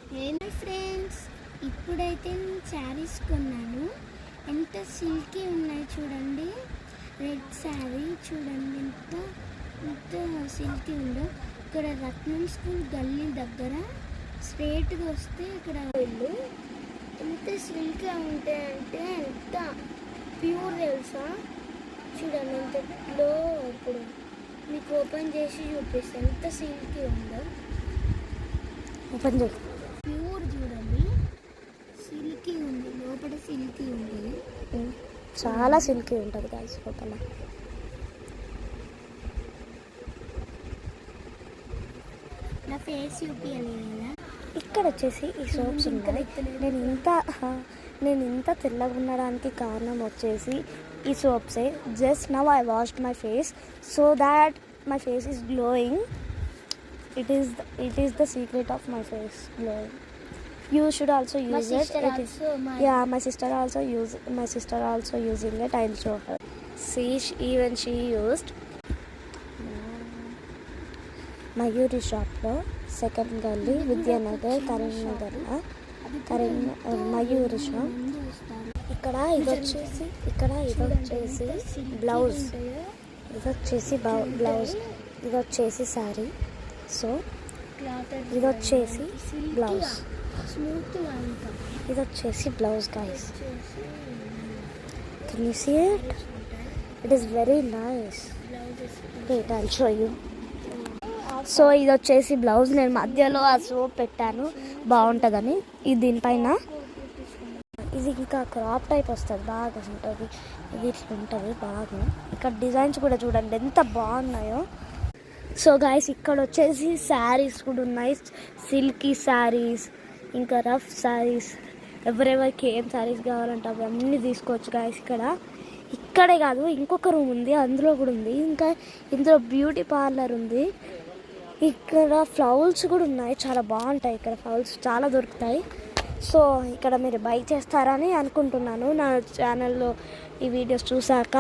Hello friends, ఇప్పుడైతే నేను శారీస్ కొన్నాను. ఎంత సిల్కీ ఉన్నాయి చూడండి. రెడ్ శారీ చూడండి ఎంత సిల్కీ ఉందో. ఇక్కడ రత్నం స్కూల్ గల్లీ దగ్గర స్ట్రేట్గా వస్తే ఇక్కడ ఇల్లు ఎంత సిల్కీగా ఉంటాయంటే ఎంత ప్యూర్ తెలుసా. చూడండి ఎంత గ్లో. ఇప్పుడు మీకు ఓపెన్ చేసి చూపిస్తాను ఎంత సిల్కీ ఉందో. ఓపెన్ చేయి. ప్యూర్ చూడండి, సిల్కీ ఉంది, లోపల సిల్కీ ఉంది. చాలా సిల్కీ ఉంటుంది గాయ్స్ లోపల. నా ఫేస్ చూపించలేదు కదా. ఇక్కడ వచ్చేసి ఈ సోప్స్ ఉన్నాయి. నేను ఇంత తెల్లగా ఉండడానికి కారణం వచ్చేసి ఈ సోప్సే. Just now I washed my face so that my face is glowing. It is the secret of my face glowing. You should also use it. My sister also using it. I'll show her. See, even she used Mayuri shop lo second gully Vidyanagar Karimnagar Mayuri shop. ఇక్కడ ఇది వచ్చేసి blouse, ఇది వచ్చేసి sari. So ఇది వచ్చేసి blouse, ఇది వచ్చేసి blouse guys. Can you see it? It is very nice. Wait I'll show you. So ఇది వచ్చేసి బ్లౌజ్. నేను మధ్యలో ఆ సోప్ పెట్టాను బాగుంటుందని. ఇది దీనిపైన ఇది ఇంకా క్రాప్ టైప్ వస్తుంది, బాగా ఉంటుంది. ఇది ఇట్లా ఉంటుంది బాగా. ఇక్కడ డిజైన్స్ కూడా చూడండి ఎంత బాగున్నాయో. సో గాయస్ ఇక్కడ వచ్చేసి శారీస్ కూడా ఉన్నాయి. సిల్కీ శారీస్, ఇంకా రఫ్ శారీస్, ఎవరెవరికి ఏం శారీస్ కావాలంటే అవన్నీ తీసుకోవచ్చు గాయస్. ఇక్కడే కాదు, ఇంకొక రూమ్ ఉంది, అందులో కూడా ఉంది. ఇంకా ఇందులో బ్యూటీ పార్లర్ ఉంది. ఇక్కడ ఫ్లవర్స్ కూడా ఉన్నాయి, చాలా బాగుంటాయి. ఇక్కడ ఫ్లవర్స్ చాలా దొరుకుతాయి. సో ఇక్కడ మీరు బై చేస్తారని అనుకుంటున్నాను నా ఛానల్లో ఈ వీడియోస్ చూసాక.